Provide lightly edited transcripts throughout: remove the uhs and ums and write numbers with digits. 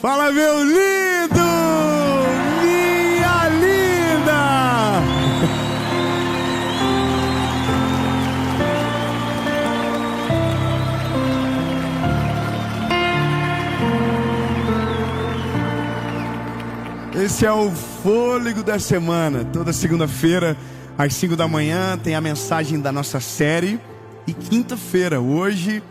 Fala, meu lindo! Minha linda! Esse é o Fôlego da Semana. Toda segunda-feira, às 5 da manhã, tem a mensagem da nossa série. E quinta-feira, hoje,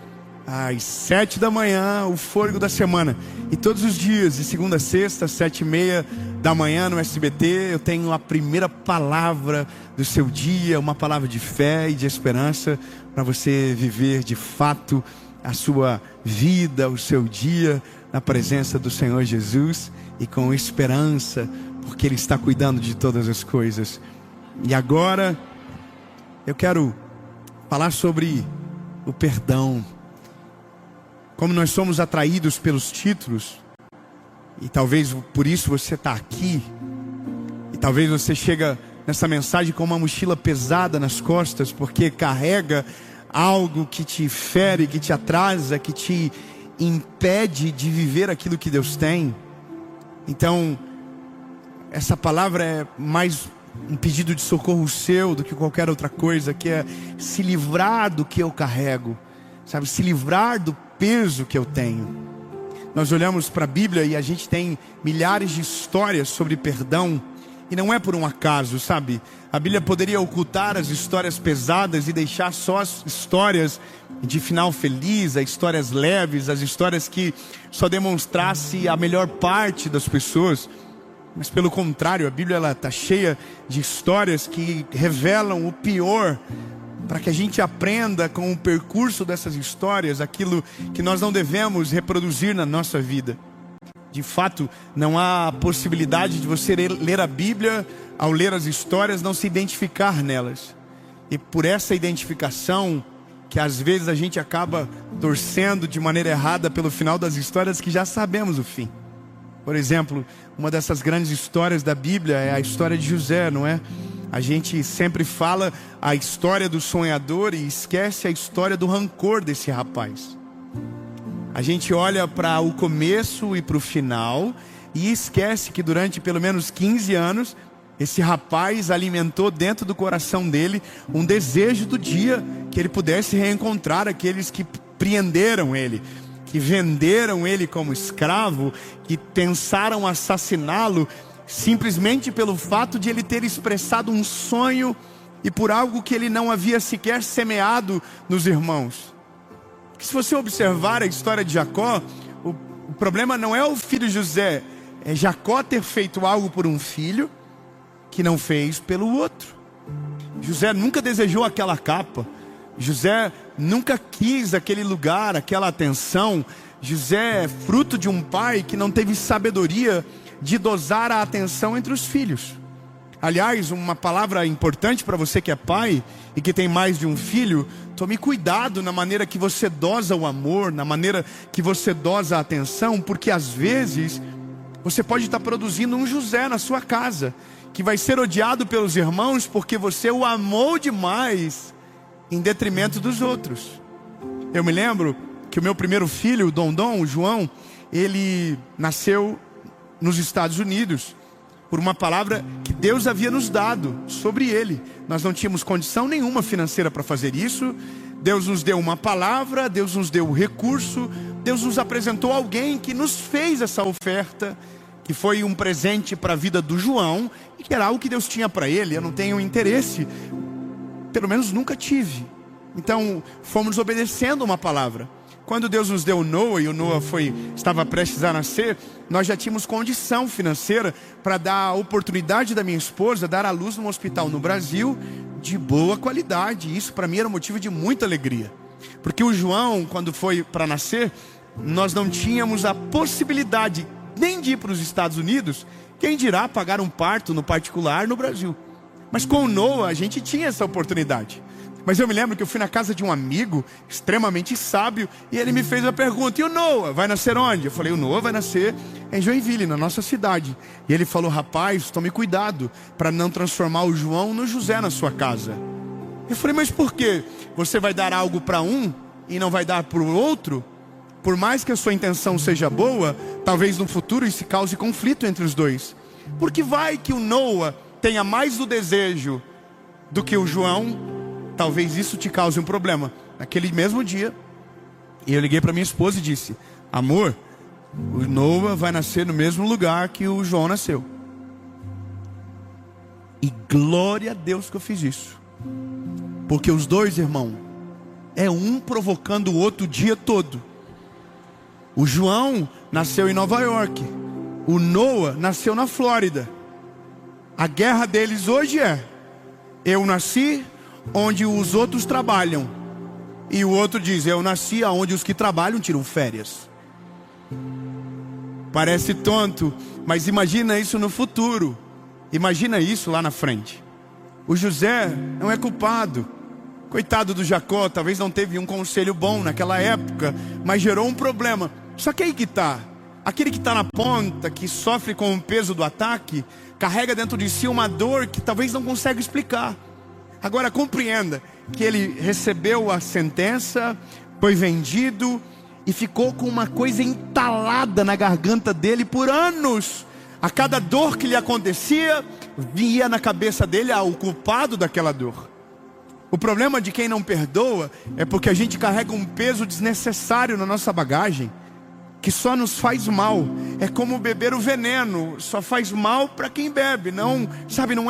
às 7 da manhã, o Fôlego da Semana. E todos os dias, de segunda a sexta, 7h30 da manhã no SBT, eu tenho a primeira palavra do seu dia, uma palavra de fé e de esperança para você viver de fato a sua vida, o seu dia na presença do Senhor Jesus e com esperança, porque Ele está cuidando de todas as coisas. E agora eu quero falar sobre o perdão. Como nós somos atraídos pelos títulos, e talvez por isso você está aqui, e talvez você chega nessa mensagem com uma mochila pesada nas costas, porque carrega algo que te fere, que te atrasa, que te impede de viver aquilo que Deus tem. Então, essa palavra é mais um pedido de socorro seu do que qualquer outra coisa, que é se livrar do que eu carrego, sabe, se livrar do peso que eu tenho. Nós olhamos para a Bíblia e a gente tem milhares de histórias sobre perdão, e não é por um acaso, sabe? A Bíblia poderia ocultar as histórias pesadas e deixar só as histórias de final feliz, as histórias leves, as histórias que só demonstrasse a melhor parte das pessoas. Mas pelo contrário, a Bíblia está cheia de histórias que revelam o pior, para que a gente aprenda com o percurso dessas histórias aquilo que nós não devemos reproduzir na nossa vida. De fato, não há possibilidade de você ler a Bíblia, ao ler as histórias, não se identificar nelas. E por essa identificação, que às vezes a gente acaba torcendo de maneira errada pelo final das histórias que já sabemos o fim. Por exemplo, uma dessas grandes histórias da Bíblia é a história de José, não é? A gente sempre fala a história do sonhador e esquece a história do rancor desse rapaz. A gente olha para o começo e para o final e esquece que durante pelo menos 15 anos, esse rapaz alimentou dentro do coração dele um desejo do dia que ele pudesse reencontrar aqueles que prenderam ele, que venderam ele como escravo, que pensaram assassiná-lo simplesmente pelo fato de ele ter expressado um sonho e por algo que ele não havia sequer semeado nos irmãos. Se você observar a história de Jacó, o problema não é o filho José, é Jacó ter feito algo por um filho que não fez pelo outro. José nunca desejou aquela capa, José nunca quis aquele lugar, aquela atenção. José é fruto de um pai que não teve sabedoria de dosar a atenção entre os filhos. Aliás, uma palavra importante para você que é pai e que tem mais de um filho: tome cuidado na maneira que você dosa o amor, na maneira que você dosa a atenção, porque às vezes você pode estar produzindo um José na sua casa, que vai ser odiado pelos irmãos porque você o amou demais em detrimento dos outros. Eu me lembro que o meu primeiro filho, o Dondon, o João, ele nasceu nos Estados Unidos por uma palavra que Deus havia nos dado sobre ele. Nós não tínhamos condição nenhuma financeira para fazer isso. Deus nos deu uma palavra, Deus nos deu o recurso, Deus nos apresentou alguém que nos fez essa oferta, que foi um presente para a vida do João, e que era algo que Deus tinha para ele. Eu não tenho interesse, pelo menos nunca tive. Então fomos obedecendo uma palavra. Quando Deus nos deu o Noah, e o Noah estava prestes a nascer, nós já tínhamos condição financeira para dar a oportunidade da minha esposa dar à luz num hospital no Brasil de boa qualidade. Isso para mim era um motivo de muita alegria, porque o João, quando foi para nascer, nós não tínhamos a possibilidade nem de ir para os Estados Unidos, quem dirá pagar um parto no particular no Brasil. Mas com o Noah a gente tinha essa oportunidade. Mas eu me lembro que eu fui na casa de um amigo extremamente sábio, e ele me fez a pergunta: e o Noah vai nascer onde? Eu falei: o Noah vai nascer em Joinville, na nossa cidade. E ele falou: rapaz, tome cuidado para não transformar o João no José na sua casa. Eu falei: mas por quê? Você vai dar algo para um e não vai dar para o outro? por mais que a sua intenção seja boa, talvez no futuro isso cause conflito entre os dois. Porque vai que o Noah tenha mais o desejo do que o João, talvez isso te cause um problema. Naquele mesmo dia, eu liguei para minha esposa e disse: amor, o Noah vai nascer no mesmo lugar que o João nasceu. E glória a Deus que eu fiz isso. Porque os dois, irmão, é um provocando o outro o dia todo. O João nasceu em Nova York, o Noah nasceu na Flórida. A guerra deles hoje é: eu nasci onde os outros trabalham, e o outro diz: eu nasci aonde os que trabalham tiram férias. Parece tonto, mas imagina isso no futuro. Imagina isso lá na frente. O José não é culpado. Coitado do Jacó, talvez não teve um conselho bom naquela época, mas gerou um problema. Só que aí que está. Aquele que está na ponta, que sofre com o peso do ataque, carrega dentro de si uma dor que talvez não consiga explicar. Agora compreenda que ele recebeu a sentença, foi vendido e ficou com uma coisa entalada na garganta dele por anos. A cada dor que lhe acontecia, vinha na cabeça dele o culpado daquela dor. O problema de quem não perdoa é porque a gente carrega um peso desnecessário na nossa bagagem, que só nos faz mal. É como beber o veneno, só faz mal para quem bebe, não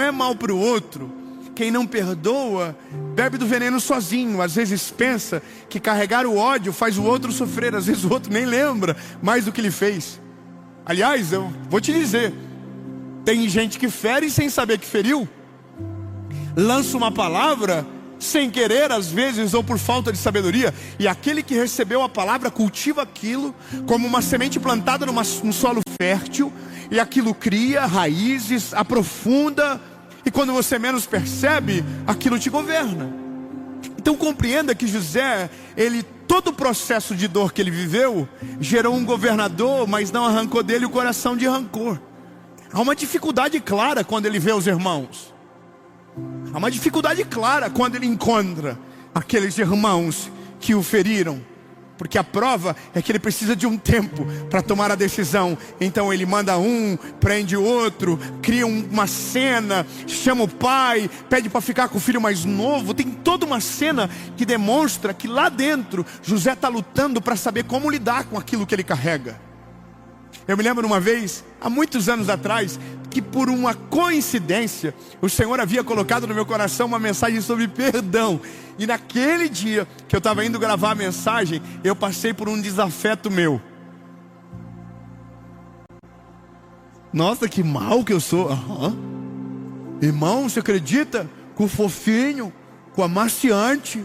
é mal para o outro. Quem não perdoa, bebe do veneno sozinho. Às vezes pensa que carregar o ódio faz o outro sofrer, às vezes o outro nem lembra mais do que ele fez. Aliás, eu vou te dizer, tem gente que fere sem saber que feriu, lança uma palavra sem querer, às vezes, ou por falta de sabedoria, e aquele que recebeu a palavra cultiva aquilo como uma semente plantada num solo fértil, e aquilo cria raízes, aprofunda, e quando você menos percebe, aquilo te governa. Então compreenda que José, todo o processo de dor que ele viveu, gerou um governador, mas não arrancou dele o coração de rancor. Há uma dificuldade clara quando ele vê os irmãos. Há uma dificuldade clara quando ele encontra aqueles irmãos que o feriram. Porque a prova é que ele precisa de um tempo para tomar a decisão. Então ele manda um, prende o outro, cria uma cena, chama o pai, pede para ficar com o filho mais novo. Tem toda uma cena que demonstra que lá dentro José está lutando para saber como lidar com aquilo que ele carrega. Eu me lembro uma vez, há muitos anos atrás, que por uma coincidência, o Senhor havia colocado no meu coração uma mensagem sobre perdão. E naquele dia que eu estava indo gravar a mensagem, eu passei por um desafeto meu. Nossa, que mal que eu sou. Irmão, você acredita? Com o fofinho, com o amaciante.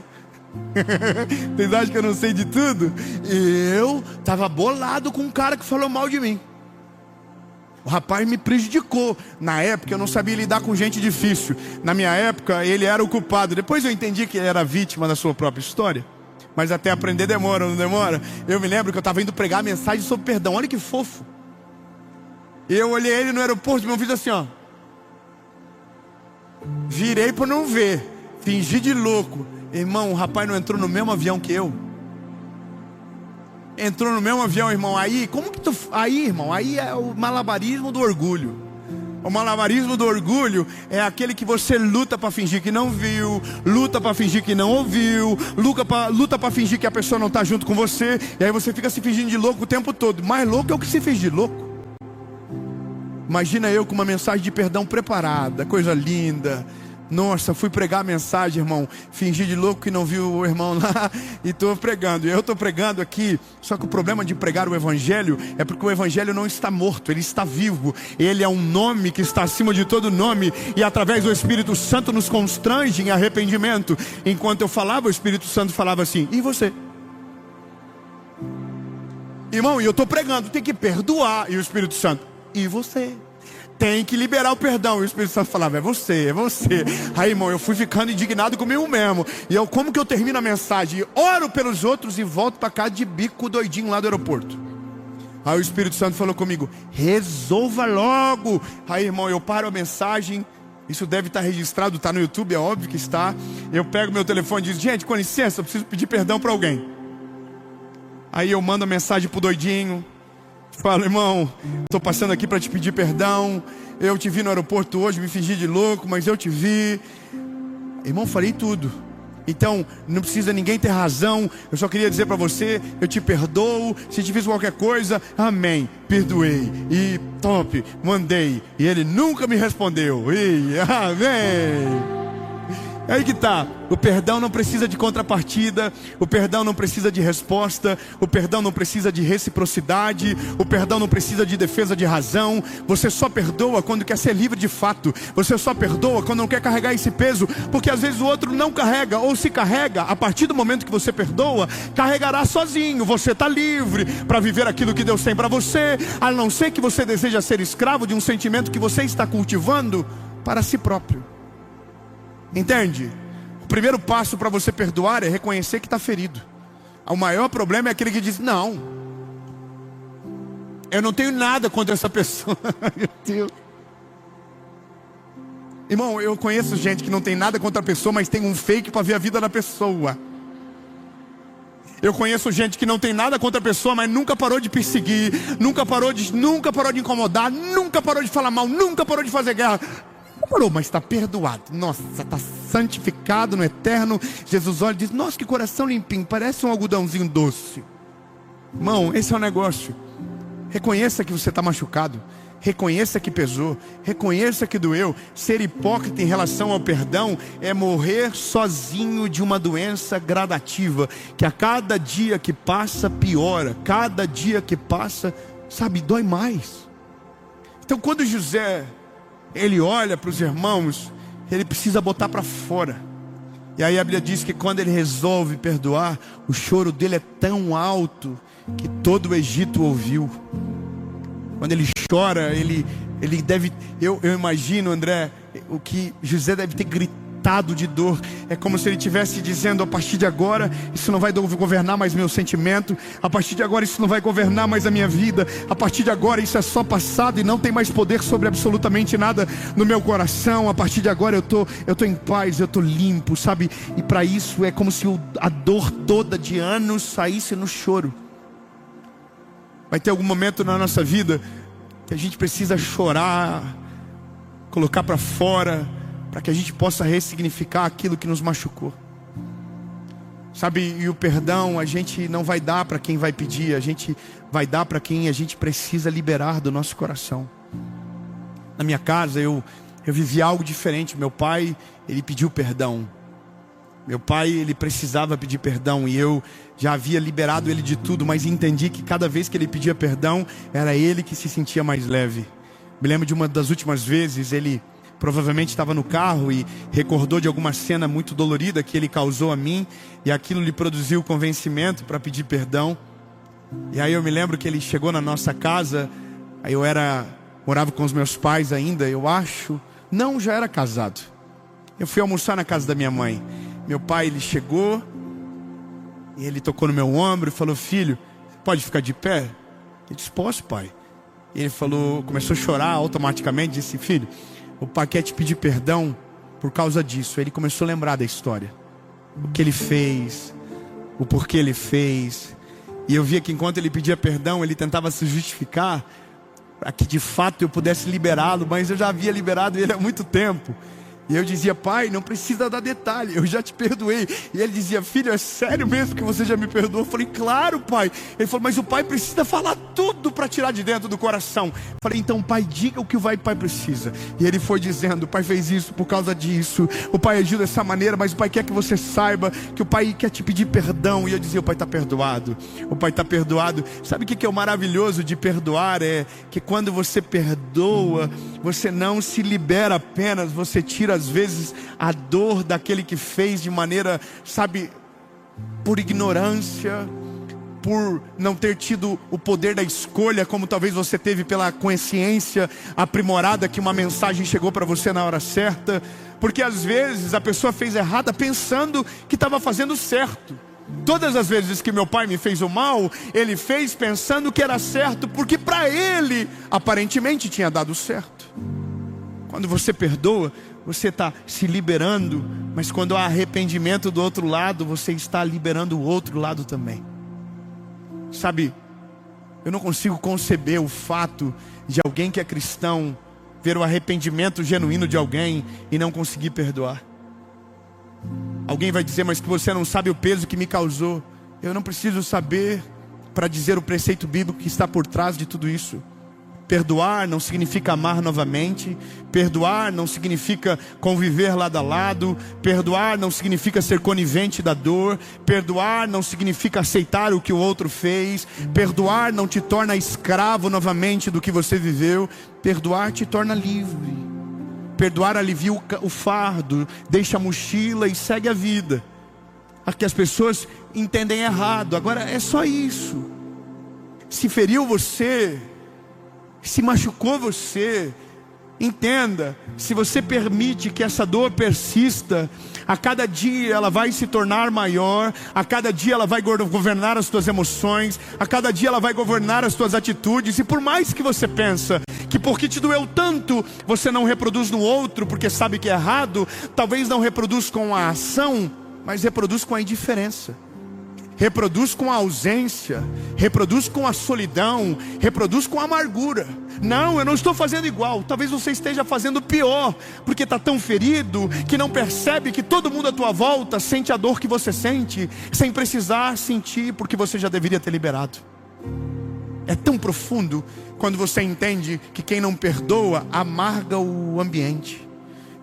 Vocês acham que eu não sei de tudo? Eu estava bolado com um cara que falou mal de mim. O rapaz me prejudicou. Na época eu não sabia lidar com gente difícil. Na minha época ele era o culpado. Depois eu entendi que ele era vítima da sua própria história. Mas até aprender demora, não demora? Eu me lembro que eu estava indo pregar a mensagem sobre perdão. Olha que fofo. Eu olhei ele no aeroporto e me fiz assim, ó. Virei para não ver. Fingi de louco. Irmão, o rapaz não entrou no mesmo avião que eu. Entrou no mesmo avião, irmão. Aí, como que tu... Aí, irmão, aí é o malabarismo do orgulho. O malabarismo do orgulho é aquele que você luta para fingir que não viu, luta para fingir que não ouviu, luta para fingir que a pessoa não está junto com você. E aí você fica se fingindo de louco o tempo todo. Mais louco é o que se finge de louco. Imagina eu com uma mensagem de perdão preparada, coisa linda. Nossa, fui pregar a mensagem, irmão. Fingi de louco que não viu o irmão lá e estou pregando. E eu estou pregando aqui. Só que o problema de pregar o evangelho é porque o evangelho não está morto, ele está vivo. Ele é um nome que está acima de todo nome. E através do Espírito Santo nos constrange em arrependimento. Enquanto eu falava, o Espírito Santo falava assim: e você? Irmão, e eu estou pregando, tem que perdoar. E o Espírito Santo: e você? Tem que liberar o perdão. E o Espírito Santo falava: é você, é você. Aí, irmão, eu fui ficando indignado comigo mesmo. E eu, como que eu termino a mensagem? Oro pelos outros e volto para casa de bico doidinho lá do aeroporto. Aí o Espírito Santo falou comigo: resolva logo. Aí, irmão, eu paro a mensagem. Isso deve estar registrado, está no YouTube, é óbvio que está. Eu pego meu telefone e digo: gente, com licença, eu preciso pedir perdão para alguém. Aí eu mando a mensagem pro doidinho, falo: irmão, estou passando aqui para te pedir perdão. Eu te vi no aeroporto hoje, me fingi de louco, mas eu te vi. Irmão, falei tudo. Então, não precisa ninguém ter razão. Eu só queria dizer para você: eu te perdoo. Se te fiz qualquer coisa, amém, perdoei. E top, mandei. E ele nunca me respondeu. E amém. É aí que tá. O perdão não precisa de contrapartida. O perdão não precisa de resposta. O perdão não precisa de reciprocidade. O perdão não precisa de defesa de razão. Você só perdoa quando quer ser livre de fato. Você só perdoa quando não quer carregar esse peso, porque às vezes o outro não carrega, ou se carrega. A partir do momento que você perdoa, carregará sozinho. Você está livre para viver aquilo que Deus tem para você, a não ser que você deseja ser escravo de um sentimento que você está cultivando para si próprio. Entende? O primeiro passo para você perdoar é reconhecer que está ferido. O maior problema é aquele que diz: não, eu não tenho nada contra essa pessoa. Meu Deus. Irmão, eu conheço gente que não tem nada contra a pessoa, mas tem um fake para ver a vida da pessoa. Eu conheço gente que não tem nada contra a pessoa, mas nunca parou de perseguir, nunca parou de incomodar, nunca parou de falar mal, nunca parou de fazer guerra. Não parou, mas está perdoado. Nossa, está santificado no eterno. Jesus olha e diz: nossa, que coração limpinho, parece um algodãozinho doce. Irmão, esse é o negócio. Reconheça que você está machucado. Reconheça que pesou. Reconheça que doeu. Ser hipócrita em relação ao perdão é morrer sozinho de uma doença gradativa, que a cada dia que passa piora. Cada dia que passa, sabe, dói mais. Então quando José, ele olha para os irmãos, ele precisa botar para fora. E aí a Bíblia diz que quando ele resolve perdoar, o choro dele é tão alto que todo o Egito ouviu. Quando ele chora, ele deve... Eu imagino, André, o que José deve ter gritado de dor. É como se ele estivesse dizendo: a partir de agora, isso não vai governar mais meu sentimento. A partir de agora, isso não vai governar mais a minha vida. A partir de agora, isso é só passado e não tem mais poder sobre absolutamente nada no meu coração. A partir de agora, eu tô em paz, eu tô limpo, sabe? E para isso é como se a dor toda de anos saísse no choro. Vai ter algum momento na nossa vida que a gente precisa chorar, colocar para fora, para que a gente possa ressignificar aquilo que nos machucou. Sabe, e o perdão a gente não vai dar para quem vai pedir, a gente vai dar para quem a gente precisa liberar do nosso coração. Na minha casa eu vivi algo diferente. Meu pai, ele pediu perdão. Meu pai, ele precisava pedir perdão e eu já havia liberado ele de tudo, mas entendi que cada vez que ele pedia perdão, era ele que se sentia mais leve. Me lembro de uma das últimas vezes, ele provavelmente estava no carro e recordou de alguma cena muito dolorida que ele causou a mim, e aquilo lhe produziu convencimento para pedir perdão. E aí eu me lembro que ele chegou na nossa casa, aí morava com os meus pais ainda, eu acho, não, já era casado. Eu fui almoçar na casa da minha mãe. Meu pai, ele chegou e ele tocou no meu ombro e falou: filho, pode ficar de pé? Eu disse: posso, pai. E ele falou, começou a chorar automaticamente, disse: filho, o pai quer te pedir perdão por causa disso. Ele começou a lembrar da história, o que ele fez, o porquê ele fez. E eu via que enquanto ele pedia perdão, ele tentava se justificar para que de fato eu pudesse liberá-lo, mas eu já havia liberado ele há muito tempo. E eu dizia: pai, não precisa dar detalhe, eu já te perdoei. E ele dizia: filho, é sério mesmo que você já me perdoou? Eu falei: claro, pai. Ele falou: mas o pai precisa falar tudo para tirar de dentro do coração. Eu falei: então, pai, diga o que o pai precisa. E ele foi dizendo: o pai fez isso por causa disso, o pai agiu dessa maneira, mas o pai quer que você saiba que o pai quer te pedir perdão. E eu dizia: o pai está perdoado, o pai está perdoado. Sabe o que é o maravilhoso de perdoar? É que quando você perdoa, você não se libera apenas, você tira às vezes a dor daquele que fez de maneira, sabe, por ignorância, por não ter tido o poder da escolha, como talvez você teve pela consciência aprimorada que uma mensagem chegou para você na hora certa. Porque às vezes a pessoa fez errada pensando que estava fazendo certo. Todas as vezes que meu pai me fez o mal, ele fez pensando que era certo, porque para ele aparentemente tinha dado certo. Quando você perdoa, você está se liberando, mas quando há arrependimento do outro lado, você está liberando o outro lado também. Sabe, eu não consigo conceber o fato de alguém que é cristão ver o arrependimento genuíno de alguém e não conseguir perdoar. Alguém vai dizer, mas que você não sabe o peso que me causou. Eu não preciso saber para dizer o preceito bíblico que está por trás de tudo isso. Perdoar não significa amar novamente. Perdoar não significa conviver lado a lado. Perdoar não significa ser conivente da dor. Perdoar não significa aceitar o que o outro fez. Perdoar não te torna escravo novamente do que você viveu. Perdoar te torna livre. Perdoar alivia o fardo, deixa a mochila e segue a vida. Aqui as pessoas entendem errado. Agora é só isso. Se feriu você, se machucou você, entenda, se você permite que essa dor persista, a cada dia ela vai se tornar maior, a cada dia ela vai governar as tuas emoções, a cada dia ela vai governar as tuas atitudes. E por mais que você pensa que porque te doeu tanto, você não reproduz no outro porque sabe que é errado, talvez não reproduz com a ação, mas reproduz com a indiferença. Reproduz com a ausência, reproduz com a solidão, reproduz com a amargura. Não, eu não estou fazendo igual. Talvez você esteja fazendo pior, porque está tão ferido que não percebe que todo mundo à tua volta sente a dor que você sente, sem precisar sentir, porque você já deveria ter liberado. É tão profundo quando você entende que quem não perdoa amarga o ambiente.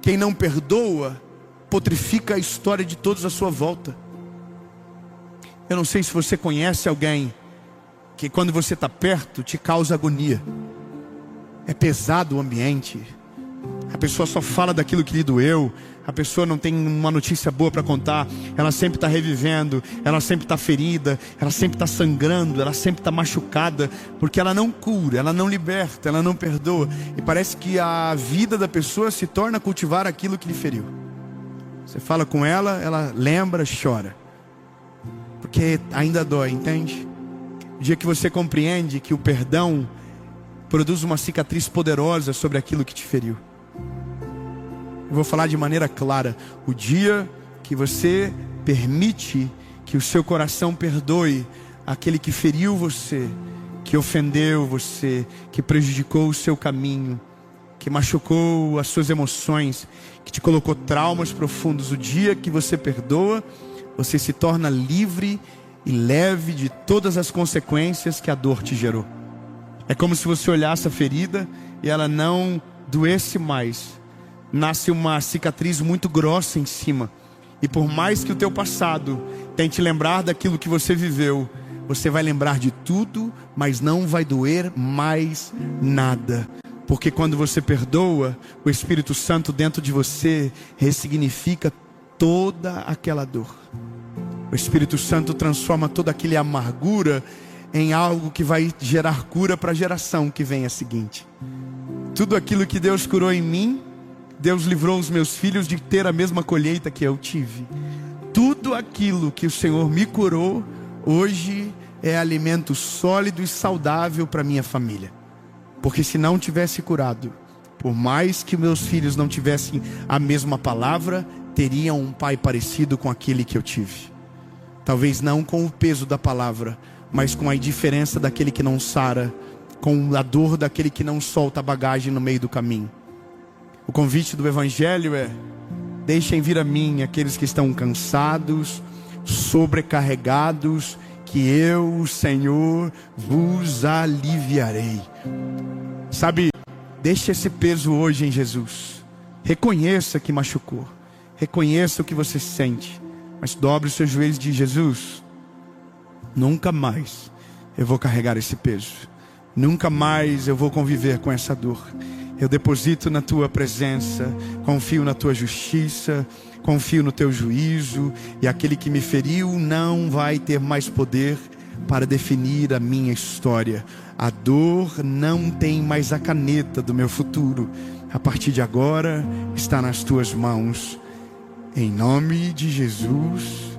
Quem não perdoa putrifica a história de todos à sua volta. Eu não sei se você conhece alguém que quando você está perto te causa agonia. É pesado o ambiente. A pessoa só fala daquilo que lhe doeu. A pessoa não tem uma notícia boa para contar. Ela sempre está revivendo. Ela sempre está ferida. Ela sempre está sangrando. Ela sempre está machucada. Porque ela não cura, ela não liberta, ela não perdoa. E parece que a vida da pessoa se torna cultivar aquilo que lhe feriu. Você fala com ela, ela lembra, chora. Porque ainda dói, entende? O dia que você compreende que o perdão produz uma cicatriz poderosa sobre aquilo que te feriu. Eu vou falar de maneira clara. O dia que você permite que o seu coração perdoe aquele que feriu você, que ofendeu você, que prejudicou o seu caminho, que machucou as suas emoções, que te colocou traumas profundos. O dia que você perdoa, você se torna livre e leve de todas as consequências que a dor te gerou. É como se você olhasse a ferida e ela não doesse mais. Nasce uma cicatriz muito grossa em cima. E por mais que o teu passado tente lembrar daquilo que você viveu, você vai lembrar de tudo, mas não vai doer mais nada. Porque quando você perdoa, o Espírito Santo dentro de você ressignifica toda aquela dor. O Espírito Santo transforma toda aquela amargura em algo que vai gerar cura para a geração que vem a seguinte. Tudo aquilo que Deus curou em mim, Deus livrou os meus filhos de ter a mesma colheita que eu tive. Tudo aquilo que o Senhor me curou, hoje é alimento sólido e saudável para minha família. Porque se não tivesse curado, por mais que meus filhos não tivessem a mesma palavra, teriam um pai parecido com aquele que eu tive. Talvez não com o peso da palavra, mas com a indiferença daquele que não sara, com a dor daquele que não solta a bagagem no meio do caminho. O convite do Evangelho é: deixem vir a mim aqueles que estão cansados, sobrecarregados, que eu, o Senhor, vos aliviarei. Sabe, deixe esse peso hoje em Jesus. Reconheça que machucou. Reconheça o que você sente. Mas dobre os seus joelhos e diz: Jesus, nunca mais eu vou carregar esse peso. Nunca mais eu vou conviver com essa dor. Eu deposito na tua presença, confio na tua justiça, confio no teu juízo. E aquele que me feriu não vai ter mais poder para definir a minha história. A dor não tem mais a caneta do meu futuro. A partir de agora está nas tuas mãos. Em nome de Jesus.